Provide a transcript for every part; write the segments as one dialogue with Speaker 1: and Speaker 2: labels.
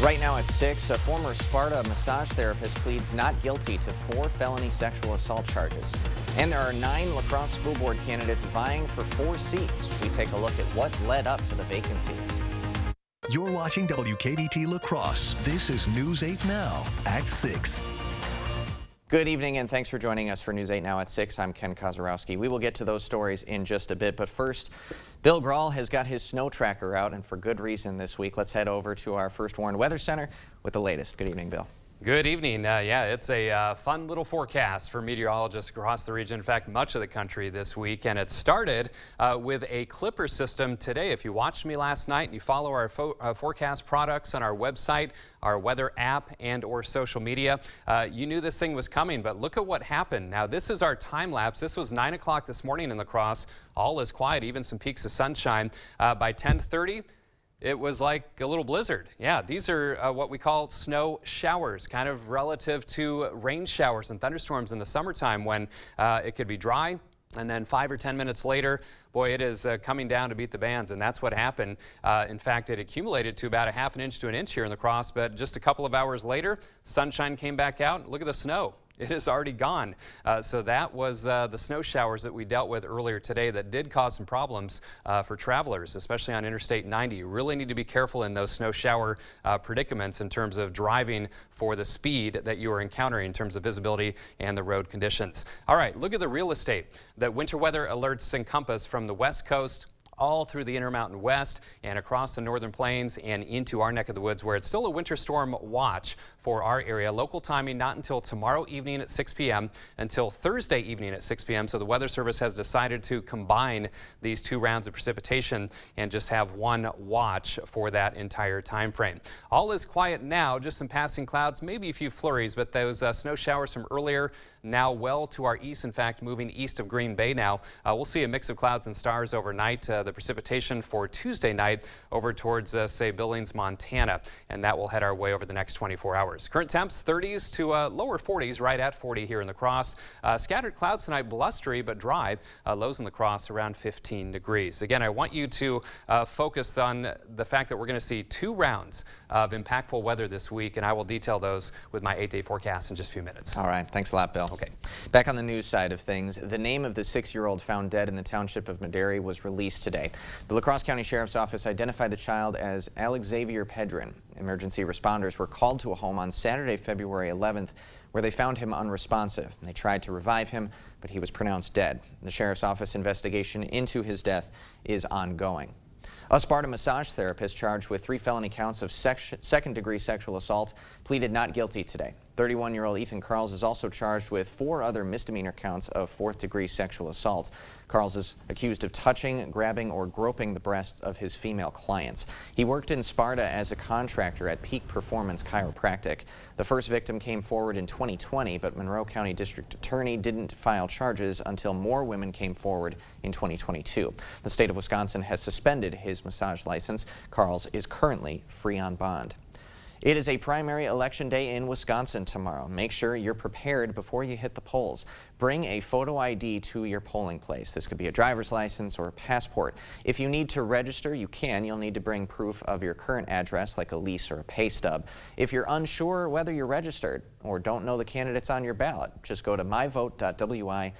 Speaker 1: Right now at 6, a former Sparta massage therapist pleads not guilty to 4 felony sexual assault charges. And there are 9 La Crosse school board candidates vying for 4 seats. We take a look at what led up to the vacancies.
Speaker 2: You're watching WKBT La Crosse. This is News 8 Now at 6.
Speaker 1: Good evening and thanks for joining us for News 8 Now at 6. I'm Ken Kozarowski. We will get to those stories in just a bit, but first, Bill Grahl has got his snow tracker out, and for good reason this week. Let's head over to our First Warn Weather Center with the latest. Good evening, Bill.
Speaker 3: Good evening. Yeah, it's a fun little forecast for meteorologists across the region. In fact, much of the country this week. And it started with a clipper system today. If you watched me last night and you follow our forecast products on our website, our weather app and or social media, you knew this thing was coming. But look at what happened. Now, this is our time lapse. This was 9 o'clock this morning in La Crosse. All is quiet, even some peaks of sunshine. By 10:30. It was like a little blizzard. Yeah, these are what we call snow showers, kind of relative to rain showers and thunderstorms in the summertime when it could be dry. And then 5 or 10 minutes later, boy, it is coming down to beat the bands, and that's what happened. In fact, it accumulated to about a ½ an inch to an inch here in La Crosse, but just a couple of hours later, sunshine came back out. Look at the snow. It is already gone. So that was the snow showers that we dealt with earlier today that did cause some problems for travelers, especially on Interstate 90. You really need to be careful in those snow shower predicaments in terms of driving for the speed that you are encountering in terms of visibility and the road conditions. All right, look at the real estate. The winter weather alerts encompass from the West Coast all through the Intermountain West and across the Northern Plains and into our neck of the woods, where it's still a winter storm watch for our area. Local timing not until tomorrow evening at 6 p.m. until Thursday evening at 6 p.m. So the Weather Service has decided to combine these 2 rounds of precipitation and just have one watch for that entire time frame. All is quiet now, just some passing clouds, maybe a few flurries, but those snow showers from earlier now well to our east, in fact, moving east of Green Bay now. We'll see a mix of clouds and stars overnight. The precipitation for Tuesday night over towards, say, Billings, Montana, and that will head our way over the next 24 hours. Current temps 30s to lower 40s, right at 40 here in La Crosse. Scattered clouds tonight, blustery but dry. Lows in La Crosse around 15 degrees. Again, I want you to focus on the fact that we're going to see 2 rounds of impactful weather this week, and I will detail those with my 8-day forecast in just a few minutes.
Speaker 1: All right. Thanks a lot, Bill.
Speaker 3: Okay.
Speaker 1: Back on the news side of things, the name of the 6-year-old found dead in the township of Madary was released today. The La Crosse County Sheriff's Office identified the child as Alexavier Pedrin. Emergency responders were called to a home on Saturday, February 11th, where they found him unresponsive. They tried to revive him, but he was pronounced dead. The Sheriff's Office investigation into his death is ongoing. A Sparta massage therapist charged with 3 felony counts of second-degree sexual assault pleaded not guilty today. 31-year-old Ethan Carls is also charged with 4 other misdemeanor counts of 4th-degree sexual assault. Carls is accused of touching, grabbing, or groping the breasts of his female clients. He worked in Sparta as a contractor at Peak Performance Chiropractic. The first victim came forward in 2020, but Monroe County District Attorney didn't file charges until more women came forward in 2022. The state of Wisconsin has suspended his massage license. Carls is currently free on bond. It is a primary election day in Wisconsin tomorrow. Make sure you're prepared before you hit the polls. Bring a photo ID to your polling place. This could be a driver's license or a passport. If you need to register, you can. You'll need to bring proof of your current address, like a lease or a pay stub. If you're unsure whether you're registered or don't know the candidates on your ballot, just go to myvote.wi.gov.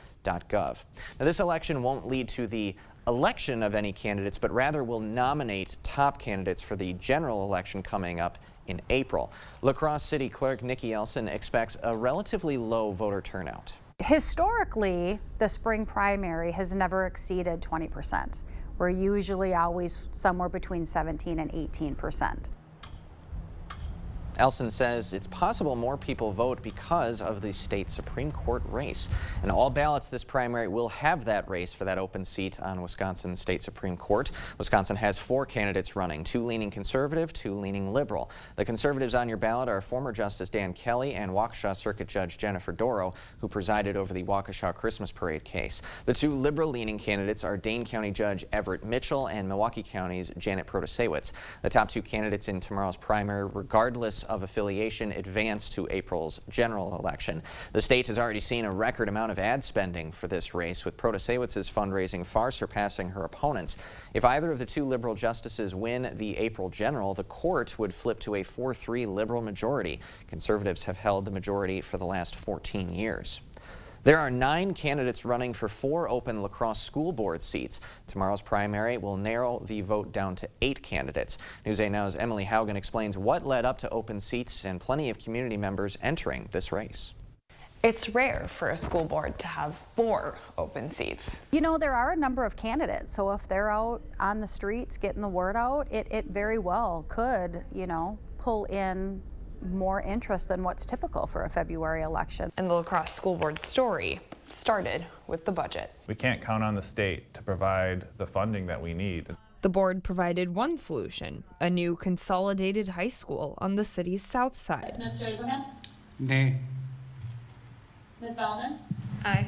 Speaker 1: Now, this election won't lead to the election of any candidates, but rather will nominate top candidates for the general election coming up in April. La Crosse City Clerk Nikki Elson expects a relatively low voter turnout.
Speaker 4: Historically, the spring primary has never exceeded 20%. We're usually always somewhere between 17 and 18%.
Speaker 1: Elson says it's possible more people vote because of the state Supreme Court race. And all ballots this primary will have that race for that open seat on Wisconsin State Supreme Court. Wisconsin has 4 candidates running, 2 leaning conservative, 2 leaning liberal. The conservatives on your ballot are former Justice Dan Kelly and Waukesha Circuit Judge Jennifer Dorow, who presided over the Waukesha Christmas Parade case. The 2 liberal-leaning candidates are Dane County Judge Everett Mitchell and Milwaukee County's Janet Protasewicz. The top 2 candidates in tomorrow's primary, regardless of affiliation advance to April's general election. The state has already seen a record amount of ad spending for this race, with Protasewicz's fundraising far surpassing her opponents. If either of the two liberal justices win the April general, the court would flip to a 4-3 liberal majority. Conservatives have held the majority for the last 14 years. There are 9 candidates running for 4 open La Crosse school board seats. Tomorrow's primary will narrow the vote down to 8 candidates. News 8 Now's Emily Haugen explains what led up to open seats and plenty of community members entering this race.
Speaker 5: It's rare for a school board to have 4 open seats.
Speaker 4: You know, there are a number of candidates, so if they're out on the streets getting the word out, it very well could, you know, pull in more interest than what's typical for a February election.
Speaker 5: And the La Crosse school board story started with the budget.
Speaker 6: We can't count on the state to provide the funding that we need.
Speaker 7: The board provided one solution, a new consolidated high school on the city's south side.
Speaker 8: Mr. Abraham?
Speaker 9: Nay.
Speaker 8: Ms. Bellman?
Speaker 5: Aye.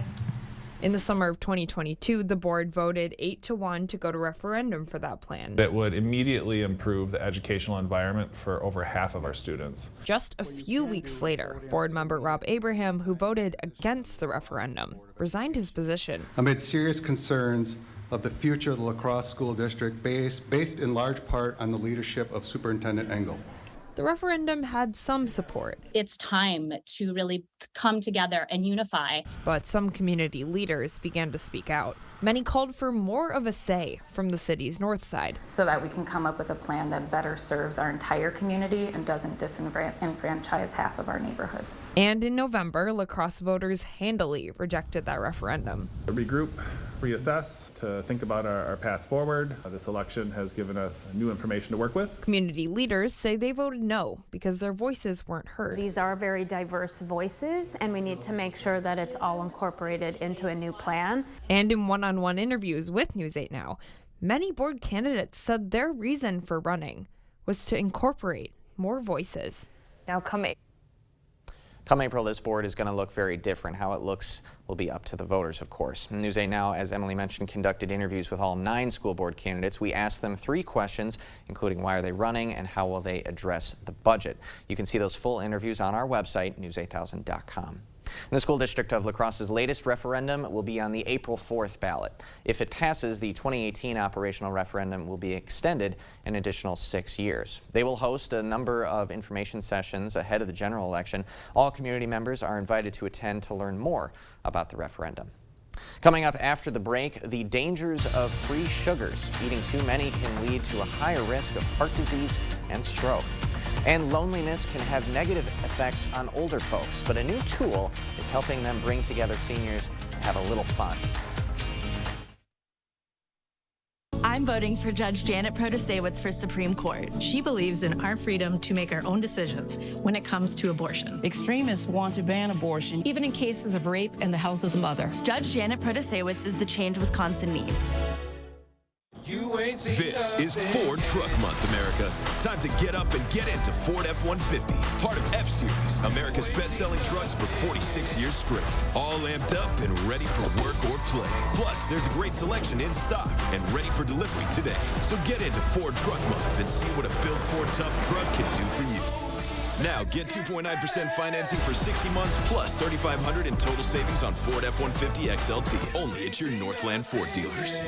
Speaker 7: In the summer of 2022, the board voted 8-1 to go to referendum for that plan.
Speaker 6: That would immediately improve the educational environment for over half of our students.
Speaker 7: Just a few weeks later, board member Rob Abraham, who voted against the referendum, resigned his position.
Speaker 9: Amid serious concerns of the future of the La Crosse School District based in large part on the leadership of Superintendent Engel.
Speaker 7: The referendum had some support,
Speaker 8: It's time to really come together and unify.
Speaker 7: but some community leaders began to speak out. Many called for more of a say from the city's north side.
Speaker 10: So that we can come up with a plan that better serves our entire community and doesn't disenfranchise half of our neighborhoods.
Speaker 7: And in November, La Crosse voters handily rejected that referendum.
Speaker 6: Regroup, reassess, to think about our path forward. This election has given us new information to work with.
Speaker 7: Community leaders say they voted no because their voices weren't heard.
Speaker 10: These are very diverse voices, and we need to make sure that it's all incorporated into a new plan.
Speaker 7: And in one-on-one interviews with News 8 Now, many board candidates said their reason for running was to incorporate more voices.
Speaker 5: Now come
Speaker 1: April, this board is going to look very different. How it looks will be up to the voters, of course. News 8 Now, as Emily mentioned, conducted interviews with all 9 school board candidates. We asked them 3 questions, including why are they running and how will they address the budget. You can see those full interviews on our website, news8000.com. And the school district of La Crosse's latest referendum will be on the April 4th ballot. If it passes, the 2018 operational referendum will be extended an additional 6 years. They will host a number of information sessions ahead of the general election. All community members are invited to attend to learn more about the referendum. Coming up after the break, the dangers of free sugars. Eating too many can lead to a higher risk of heart disease and stroke. And loneliness can have negative effects on older folks, but a new tool is helping them bring together seniors to have a little fun.
Speaker 11: I'm voting for Judge Janet Protasewicz for Supreme Court.
Speaker 12: She believes in our freedom to make our own decisions when it comes to abortion.
Speaker 13: Extremists want to ban abortion,
Speaker 12: even in cases of rape and the health of the mother.
Speaker 11: Judge Janet Protasewicz is the change Wisconsin needs.
Speaker 14: This is Ford Truck Month, America. Time to get up and get into Ford F-150, part of F-Series, America's best-selling trucks for 46 years straight. All amped up and ready for work or play. Plus, there's a great selection in stock and ready for delivery today. So get into Ford Truck Month and see what a built Ford Tough truck can do for you. Now, get 2.9% financing for 60 months plus $3,500 in total savings on Ford F-150 XLT. Only at your Northland Ford dealers.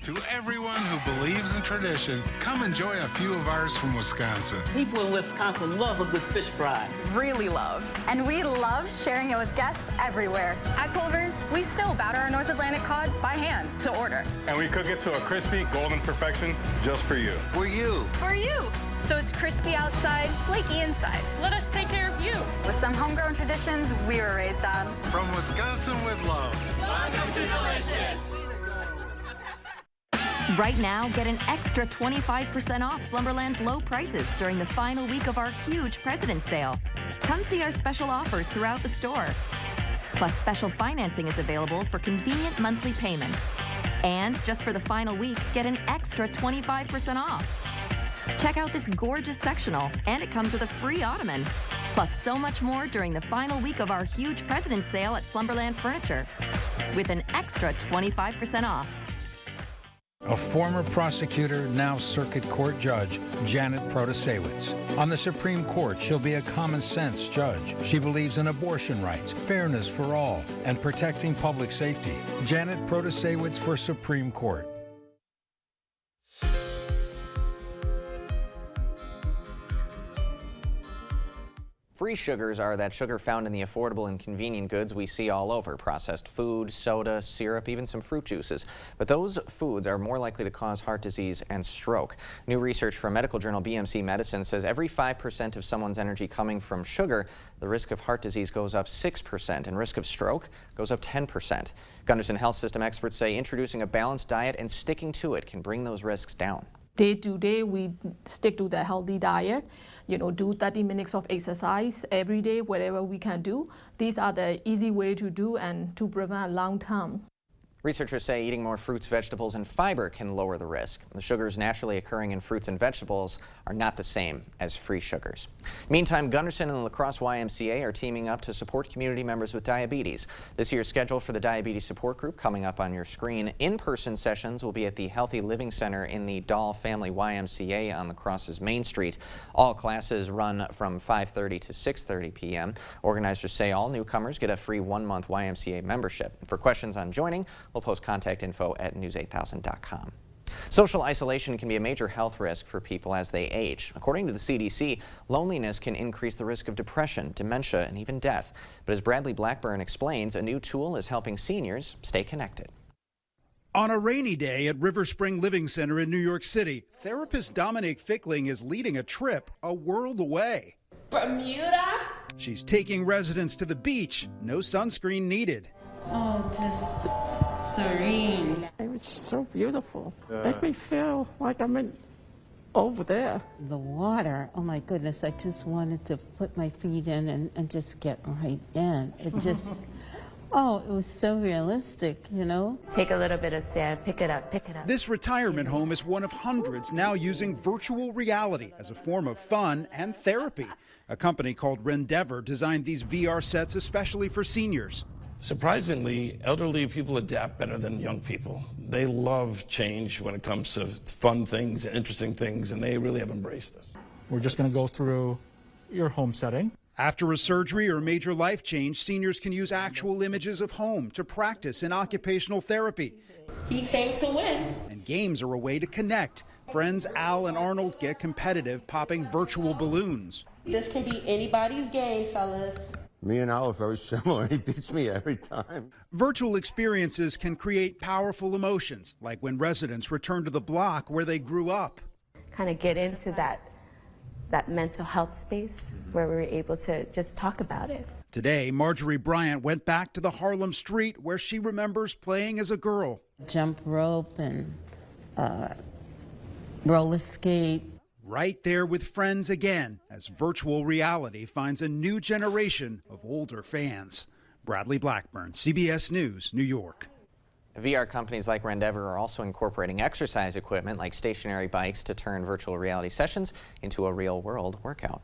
Speaker 15: To everyone who believes in tradition, come enjoy a few of ours from Wisconsin.
Speaker 13: People in Wisconsin love a good fish fry.
Speaker 11: Really love.
Speaker 16: And we love sharing it with guests everywhere.
Speaker 17: At Culver's, we still batter our North Atlantic cod by hand to order.
Speaker 18: And we cook it to a crispy, golden perfection just for you.
Speaker 13: For you.
Speaker 17: For you. So it's crispy outside, flaky inside.
Speaker 12: Let us take care of you.
Speaker 16: With some homegrown traditions we were raised on.
Speaker 15: From Wisconsin with love.
Speaker 17: Welcome to Delicious.
Speaker 19: Right now, get an extra 25% off Slumberland's low prices during the final week of our huge President's Sale. Come see our special offers throughout the store. Plus, special financing is available for convenient monthly payments. And just for the final week, get an extra 25% off. Check out this gorgeous sectional, and it comes with a free ottoman. Plus, so much more during the final week of our huge President's Sale at Slumberland Furniture, with an extra 25% off.
Speaker 20: A former prosecutor, now circuit court judge, Janet Protasewicz. On the Supreme Court, she'll be a common-sense judge. She believes in abortion rights, fairness for all, and protecting public safety. Janet Protasewicz for Supreme Court.
Speaker 1: Free sugars are that sugar found in the affordable and convenient goods we see all over. Processed food, soda, syrup, even some fruit juices. But those foods are more likely to cause heart disease and stroke. New research from medical journal BMC Medicine says every 5% of someone's energy coming from sugar, the risk of heart disease goes up 6% and risk of stroke goes up 10%. Gunderson Health System experts say introducing a balanced diet and sticking to it can bring those risks down.
Speaker 21: Day to day, we stick to the healthy diet, do 30 minutes of exercise every day, whatever we can do. These are the easy way to do and to prevent long term.
Speaker 1: Researchers say eating more fruits, vegetables, and fiber can lower the risk. The sugars naturally occurring in fruits and vegetables are not the same as free sugars. Meantime, Gunderson and the La Crosse YMCA are teaming up to support community members with diabetes. This year's schedule for the Diabetes Support Group coming up on your screen. In-person sessions will be at the Healthy Living Center in the Dahl Family YMCA on La Crosse's Main Street. All classes run from 5:30 to 6:30 p.m. Organizers say all newcomers get a free 1-month YMCA membership. For questions on joining, we'll post contact info at news8000.com. Social isolation can be a major health risk for people as they age. According to the CDC, loneliness can increase the risk of depression, dementia, and even death. But as Bradley Blackburn explains, a new tool is helping seniors stay connected.
Speaker 22: On a rainy day at River Spring Living Center in New York City, therapist Dominique Fickling is leading a trip a world away.
Speaker 23: Bermuda?
Speaker 22: She's taking residents to the beach, no sunscreen needed.
Speaker 23: Oh, just serene.
Speaker 24: It was so beautiful. Makes me feel like I'm over there.
Speaker 23: The water, oh my goodness, I just wanted to put my feet in and just get right in. It just, oh, it was so realistic, Take a little bit of sand, pick it up, pick it up.
Speaker 22: This retirement home is one of hundreds now using virtual reality as a form of fun and therapy. A company called Rendeavor designed these VR sets especially for seniors.
Speaker 25: Surprisingly, elderly people adapt better than young people. They love change when it comes to fun things and interesting things, and they really have embraced this.
Speaker 26: We're just going to go through your home setting.
Speaker 22: After a surgery or major life change, seniors can use actual images of home to practice in occupational therapy.
Speaker 23: He came to win.
Speaker 22: And games are a way to connect. Friends Al and Arnold get competitive, popping virtual balloons.
Speaker 23: This can be anybody's game, fellas.
Speaker 27: Me and Al are very similar. He beats me every time.
Speaker 22: Virtual experiences can create powerful emotions, like when residents return to the block where they grew up.
Speaker 23: Kind of get into that mental health space where we were able to just talk about it.
Speaker 22: Today, Marjorie Bryant went back to the Harlem street where she remembers playing as a girl.
Speaker 23: Jump rope and roller skate.
Speaker 22: Right there with friends again, as virtual reality finds a new generation of older fans. Bradley Blackburn, CBS News, New York.
Speaker 1: VR companies like Rendeavor are also incorporating exercise equipment like stationary bikes to turn virtual reality sessions into a real-world workout.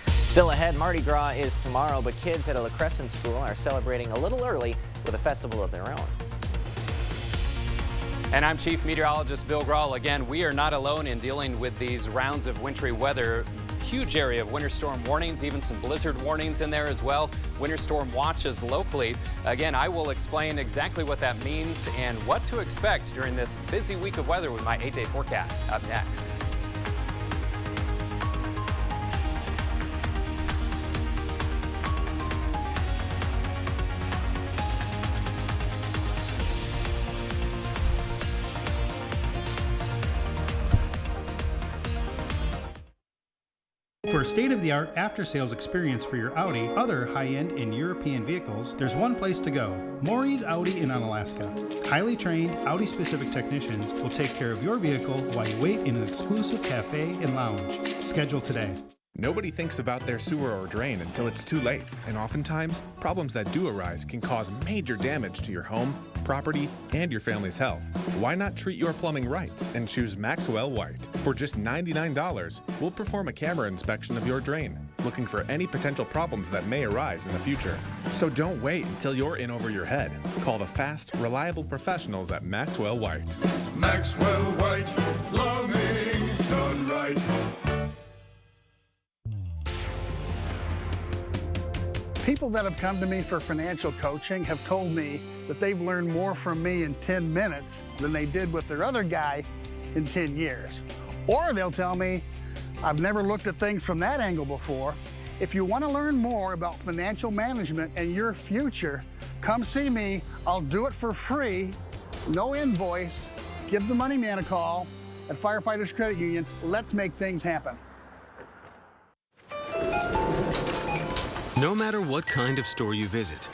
Speaker 1: Still ahead, Mardi Gras is tomorrow, but kids at a La Crescent school are celebrating a little early with a festival of their own.
Speaker 3: And I'm Chief Meteorologist Bill Grahl. Again, we are not alone in dealing with these rounds of wintry weather. Huge area of winter storm warnings, even some blizzard warnings in there as well. Winter storm watches locally. Again, I will explain exactly what that means and what to expect during this busy week of weather with my 8-day forecast up next.
Speaker 28: For a state-of-the-art after-sales experience for your Audi, other high-end and European vehicles, there's one place to go, Maury's Audi in Onalaska. Highly trained Audi-specific technicians will take care of your vehicle while you wait in an exclusive cafe and lounge. Schedule today.
Speaker 29: Nobody thinks about their sewer or drain until it's too late, and oftentimes, problems that do arise can cause major damage to your home, property, and your family's health. Why not treat your plumbing right and choose Maxwell White? For just $99, we'll perform a camera inspection of your drain. looking for any potential problems that may arise in the future. So don't wait until you're in over your head. Call the fast, reliable professionals at Maxwell White.
Speaker 2: Maxwell White, plumbing done right.
Speaker 4: People that have come to me for financial coaching have told me that they've learned more from me in 10 minutes than they did with their other guy in 10 years. Or they'll tell me, I've never looked at things from that angle before. If you want to learn more about financial management and your future, come see me. I'll do it for free, no invoice. Give the money man a call at Firefighters Credit Union. Let's make things happen.
Speaker 5: No matter what kind of store you visit,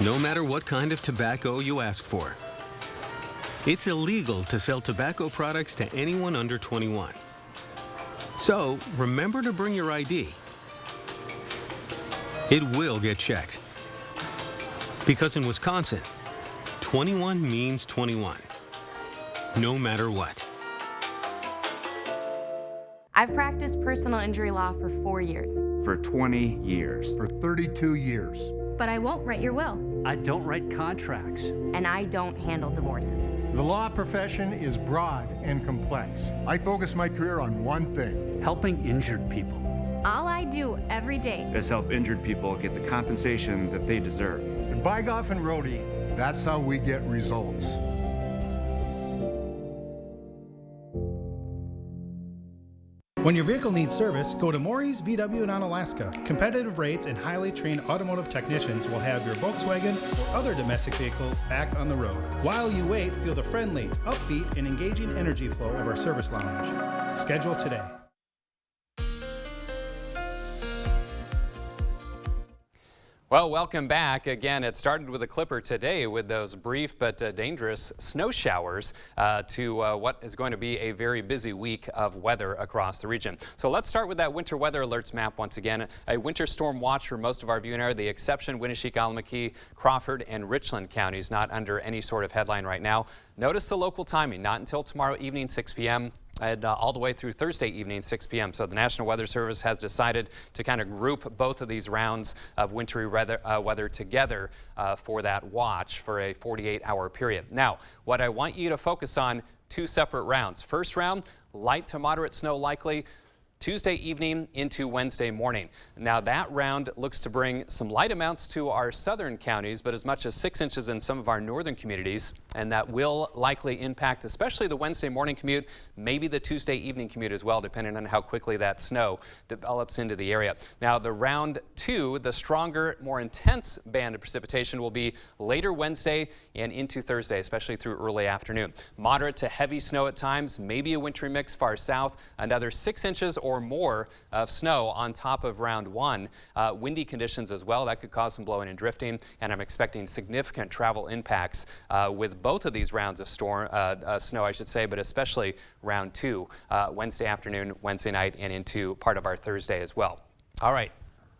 Speaker 5: no matter what kind of tobacco you ask for, it's illegal to sell tobacco products to anyone under 21. So remember to bring your ID. It will get checked. Because in Wisconsin, 21 means 21, no matter what.
Speaker 6: I've practiced personal injury law for 4 years.
Speaker 7: For 20 years.
Speaker 8: For 32 years.
Speaker 6: But I won't write your will.
Speaker 8: I don't write contracts.
Speaker 6: And I don't handle divorces.
Speaker 8: The law profession is broad and complex. I focus my career on one thing.
Speaker 7: Helping injured people.
Speaker 6: All I do every day
Speaker 7: is help injured people get the compensation that they deserve.
Speaker 8: At Bygoff and Rohde, that's how we get results.
Speaker 28: When your vehicle needs service, go to Maury's VW in Onalaska. Competitive rates and highly trained automotive technicians will have your Volkswagen or other domestic vehicles back on the road. While you wait, feel the friendly, upbeat, and engaging energy flow of our service lounge. Schedule today.
Speaker 3: Well, welcome back. Again, it started with a clipper today with those brief but dangerous snow showers to what is going to be a very busy week of weather across the region. So let's start with that winter weather alerts map once again. A winter storm watch for most of our viewing area. The exception, Winneshiek, Allamakee, Crawford, and Richland counties not under any sort of headline right now. Notice the local timing, not until tomorrow evening, 6 p.m. and all the way through Thursday evening, 6 p.m. So the National Weather Service has decided to kind of group both of these rounds of wintry weather together for that watch for a 48-hour period. Now, what I want you to focus on, 2 separate rounds. First round, light to moderate snow likely Tuesday evening into Wednesday morning. Now that round looks to bring some light amounts to our southern counties, but as much as 6 inches in some of our northern communities, and that will likely impact especially the Wednesday morning commute, maybe the Tuesday evening commute as well, depending on how quickly that snow develops into the area. Now the round 2, the stronger, more intense band of precipitation will be later Wednesday and into Thursday, especially through early afternoon. Moderate to heavy snow at times, maybe a wintry mix far south, another 6 inches or more of snow on top of round 1. Windy conditions as well, that could cause some blowing and drifting, and I'm expecting significant travel impacts with both of these rounds of snow, I should say, but especially round 2, Wednesday afternoon, Wednesday night, and into part of our Thursday as well. All right.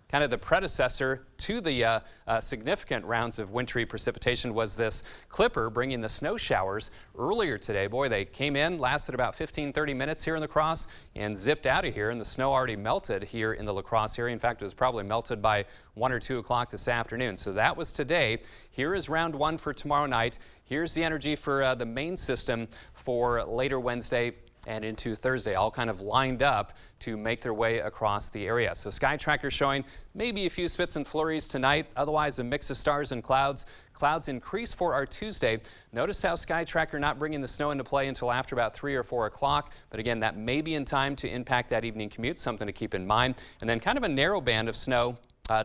Speaker 3: Kind of the predecessor to the significant rounds of wintry precipitation was this clipper bringing the snow showers earlier today. Boy, they came in, lasted about 15-30 minutes here in La Crosse and zipped out of here, and the snow already melted here in the La Crosse area. In fact, it was probably melted by 1 or 2 o'clock this afternoon. So that was today. Here is round 1 for tomorrow night. Here's the energy for the main system for later Wednesday and into Thursday, all kind of lined up to make their way across the area. So Sky Tracker showing maybe a few spits and flurries tonight, otherwise a mix of stars and clouds. Clouds increase for our Tuesday. Notice how Sky Tracker not bringing the snow into play until after about 3 or 4 o'clock, but again, that may be in time to impact that evening commute, something to keep in mind. And then kind of a narrow band of snow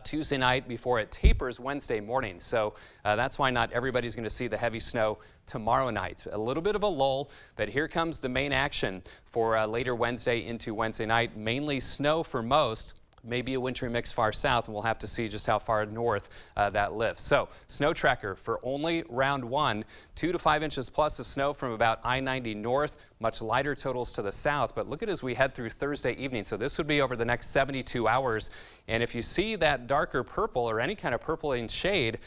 Speaker 3: Tuesday night before it tapers Wednesday morning. So that's why not everybody's going to see the heavy snow tomorrow night. A little bit of a lull, but here comes the main action for later Wednesday into Wednesday night. Mainly snow for most. Maybe a wintry mix far south, and we'll have to see just how far north that lifts. So snow tracker for only round 1, 2 to 5 inches plus of snow from about I-90 north, much lighter totals to the south. But look at as we head through Thursday evening. So this would be over the next 72 hours. And if you see that darker purple or any kind of purpling shade,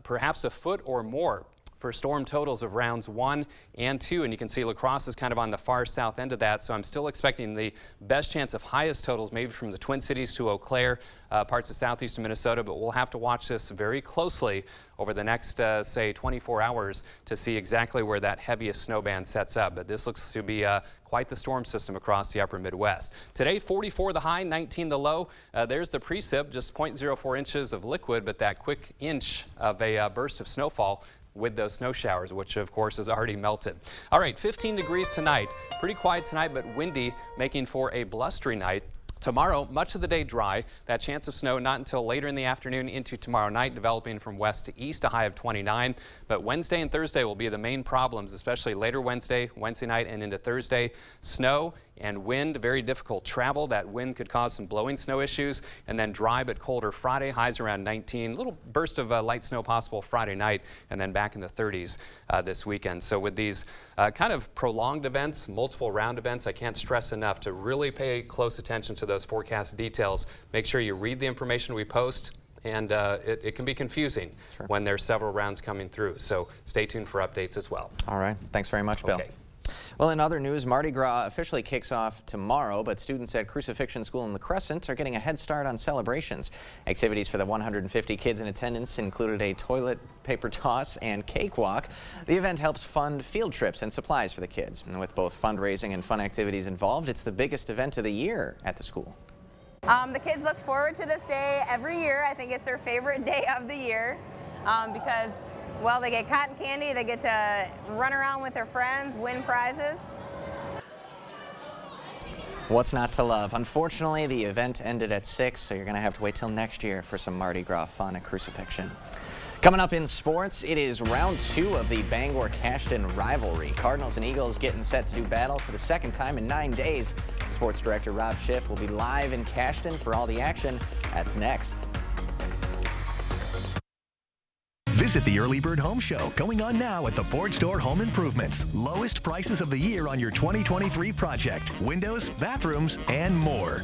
Speaker 3: perhaps a foot or more for storm totals of rounds 1 and 2, and you can see La Crosse is kind of on the far south end of that, so I'm still expecting the best chance of highest totals maybe from the Twin Cities to Eau Claire, parts of southeastern Minnesota, but we'll have to watch this very closely over the next, say, 24 hours to see exactly where that heaviest snow band sets up. But this looks to be quite the storm system across the upper Midwest. Today, 44 the high, 19 the low. There's the precip, just 0.04 inches of liquid, but that quick inch of a burst of snowfall with those snow showers, which of course has already melted. All right, 15 degrees tonight. Pretty quiet tonight, but windy, making for a blustery night. Tomorrow, much of the day dry. That chance of snow not until later in the afternoon into tomorrow night, developing from west to east, a high of 29. But Wednesday and Thursday will be the main problems, especially later Wednesday night and into Thursday. Snow and wind, very difficult travel. That wind could cause some blowing snow issues. And then dry but colder Friday, highs around 19. Little burst of light snow possible Friday night, and then back in the 30s this weekend. So with these kind of prolonged events, multiple round events, I can't stress enough to really pay close attention to those forecast details. Make sure you read the information we post, and it can be confusing when there's several rounds coming through. So stay tuned for updates as well.
Speaker 1: All right. Thanks very much, Bill.
Speaker 3: Okay.
Speaker 1: Well, in other news, Mardi Gras officially kicks off tomorrow, but students at Crucifixion School in La Crescent are getting a head start on celebrations. Activities for the 150 kids in attendance included a toilet paper toss and cakewalk. The event helps fund field trips and supplies for the kids. And with both fundraising and fun activities involved, it's the biggest event of the year at the school.
Speaker 9: The kids look forward to this day every year. I think it's their favorite day of the year because, well, they get cotton candy, they get to run around with their friends, win prizes.
Speaker 1: What's not to love? Unfortunately, the event ended at 6, so you're going to have to wait till next year for some Mardi Gras fun at Crucifixion. Coming up in sports, it is round 2 of the Bangor-Cashton rivalry. Cardinals and Eagles getting set to do battle for the second time in 9 days. Sports director Rob Schiff will be live in Cashton for all the action. That's next.
Speaker 10: Visit the Early Bird Home Show, going on now at the Ford Store Home Improvements. Lowest prices of the year on your 2023 project. Windows, bathrooms, and more.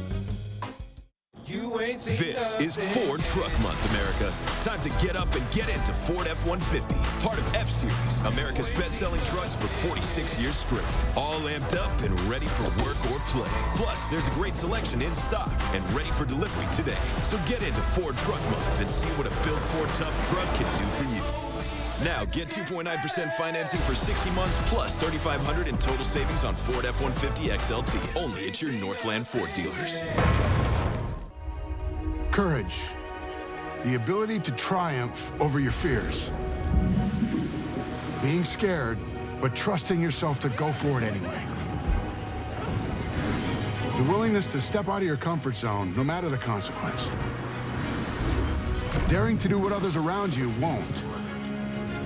Speaker 11: This is Ford Truck Month, America. Time to get up and get into Ford F-150, part of F-Series, America's best-selling trucks for 46 years straight. All amped up and ready for work or play. Plus, there's a great selection in stock and ready for delivery today. So get into Ford Truck Month and see what a built Ford Tough truck can do for you. Now, get 2.9% financing for 60 months plus $3,500 in total savings on Ford F-150 XLT. Only at your Northland Ford dealers.
Speaker 8: Courage. The ability to triumph over your fears. Being scared, but trusting yourself to go for it anyway. The willingness to step out of your comfort zone, no matter the consequence. Daring to do what others around you won't.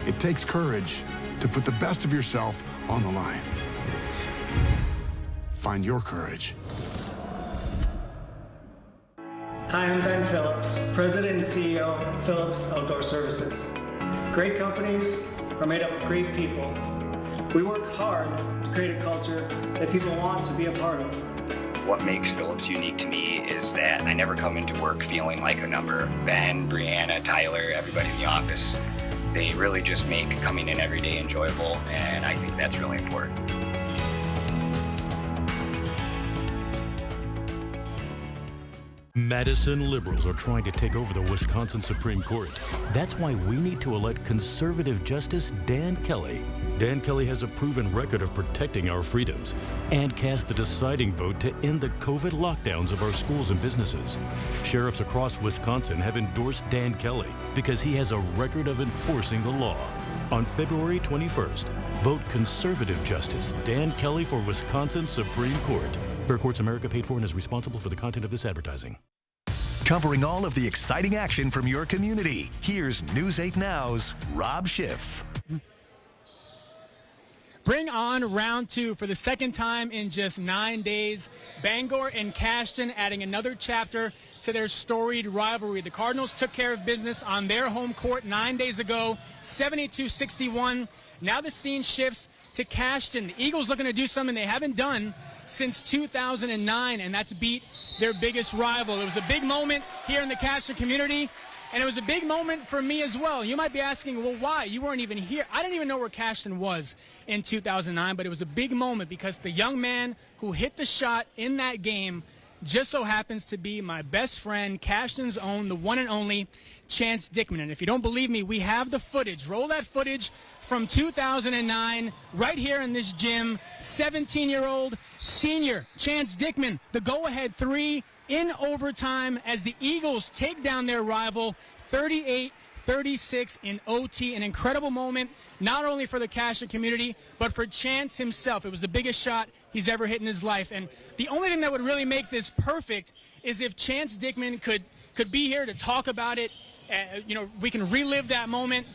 Speaker 8: It takes courage to put the best of yourself on the line. Find your courage.
Speaker 12: Hi, I'm Ben Phillips, President and CEO of Phillips Outdoor Services. Great companies are made up of great people. We work hard to create a culture that people want to be a part of.
Speaker 13: What makes Phillips unique to me is that I never come into work feeling like a number. Ben, Brianna, Tyler, everybody in the office, they really just make coming in every day enjoyable, and I think that's really important.
Speaker 14: Madison liberals are trying to take over the Wisconsin Supreme Court. That's why we need to elect conservative Justice Dan Kelly. Dan Kelly has a proven record of protecting our freedoms and cast the deciding vote to end the COVID lockdowns of our schools and businesses. Sheriffs across Wisconsin have endorsed Dan Kelly because he has a record of enforcing the law. On February 21st, vote conservative Justice Dan Kelly for Wisconsin Supreme Court. Fair Courts America paid for and is responsible for the content of this advertising.
Speaker 10: Covering all of the exciting action from your community, here's News 8 Now's Rob Schiff.
Speaker 15: Bring on round 2 for the second time in just 9 days. Bangor and Cashton adding another chapter to their storied rivalry. The Cardinals took care of business on their home court 9 days ago, 72-61. Now the scene shifts to Cashton. The Eagles looking to do something they haven't done since 2009, and that's beat their biggest rival. It was a big moment here in the Cashton community. And it was a big moment for me as well. You might be asking, well, why? You weren't even here. I didn't even know where Cashton was in 2009, but it was a big moment because the young man who hit the shot in that game just so happens to be my best friend, Cashton's own, the one and only Chance Dickman. And if you don't believe me, we have the footage. Roll that footage from 2009 right here in this gym. 17-year-old senior Chance Dickman, the go-ahead three in overtime as the Eagles take down their rival 38-36 in OT. An incredible moment, not only for the Cashton community, but for Chance himself. It was the biggest shot he's ever hit in his life. And the only thing that would really make this perfect is if Chance Dickman could be here to talk about it. We can relive that moment.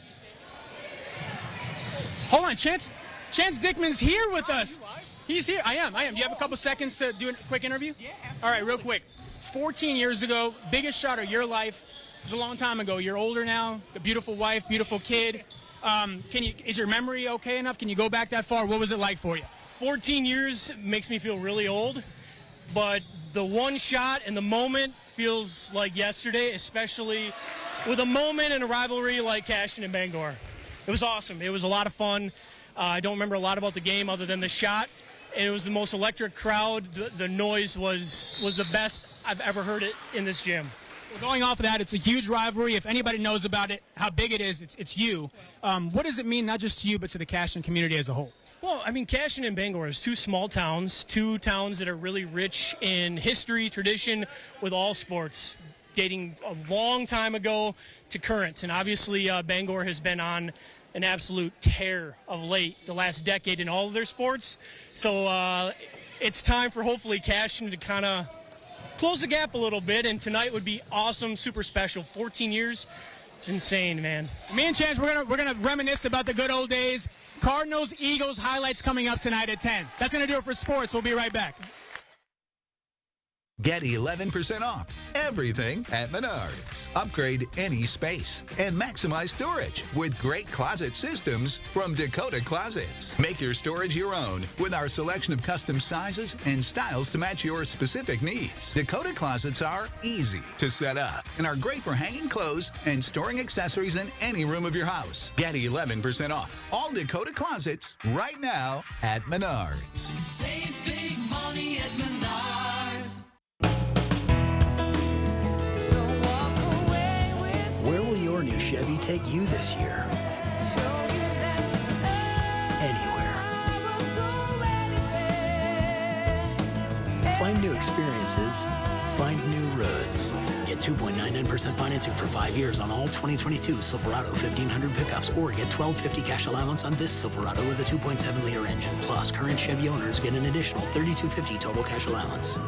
Speaker 15: Hold on, Chance Dickman's here with us. He's here. I am. Do you have a couple seconds to do a quick interview? Yeah, absolutely. All right, real quick. It's 14 years ago, biggest shot of your life. It was a long time ago. You're older now, a beautiful wife, beautiful kid. Is your memory okay enough? Can you go back that far? What was it like for you?
Speaker 16: 14 years makes me feel really old, but the one shot and the moment feels like yesterday, especially with a moment in a rivalry like Cashton and Bangor. It was awesome. It was a lot of fun. I don't remember a lot about the game other than the shot. It was the most electric crowd. The noise was the best I've ever heard it in this gym.
Speaker 15: Well, going off of that, it's a huge rivalry. If anybody knows about it, how big it is, it's you. What does it mean, not just to you, but to the Cashton community as a whole?
Speaker 16: Well, I mean, Cashton and Bangor is two small towns, two towns that are really rich in history, tradition, with all sports, dating a long time ago to current. And obviously, Bangor has been on an absolute tear of late, the last decade in all of their sports. So it's time for hopefully Cashton to kind of close the gap a little bit, and tonight would be awesome, super special. 14 years, it's insane, man.
Speaker 15: Me and Chance, we're gonna reminisce about the good old days. Cardinals, Eagles highlights coming up tonight at 10. That's gonna do it for sports. We'll be right back.
Speaker 17: Get 11% off everything at Menards. Upgrade any space and maximize storage with great closet systems from Dakota Closets. Make your storage your own with our selection of custom sizes and styles to match your specific needs. Dakota Closets are easy to set up and are great for hanging clothes and storing accessories in any room of your house. Get 11% off all Dakota Closets right now at Menards.
Speaker 18: Save big money at Menards.
Speaker 19: Where will your new Chevy take you this year? Anywhere. Find new experiences. Find new roads. Get 2.99% financing for 5 years on all 2022 Silverado 1500 pickups, or get $1,250 cash allowance on this Silverado with a 2.7-liter engine. Plus, current Chevy owners get an additional $3,250 total cash allowance.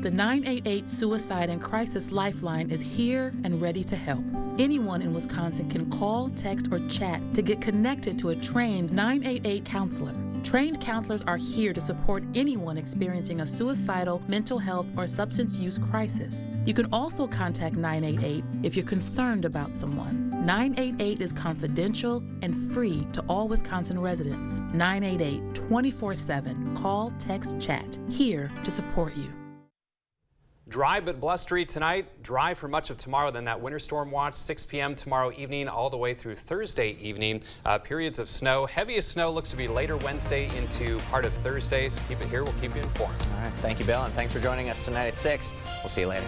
Speaker 20: The 988 Suicide and Crisis Lifeline is here and ready to help. Anyone in Wisconsin can call, text, or chat to get connected to a trained 988 counselor. Trained counselors are here to support anyone experiencing a suicidal, mental health, or substance use crisis. You can also contact 988 if you're concerned about someone. 988 is confidential and free to all Wisconsin residents. 988 24/7. Call, text, chat. Here to support you.
Speaker 3: Dry but blustery tonight, dry for much of tomorrow, then that winter storm watch, 6 p.m. tomorrow evening all the way through Thursday evening. Periods of snow. Heaviest snow looks to be later Wednesday into part of Thursday, so keep it here. We'll keep you informed.
Speaker 1: All right. Thank you, Bill, and thanks for joining us tonight at 6. We'll see you later.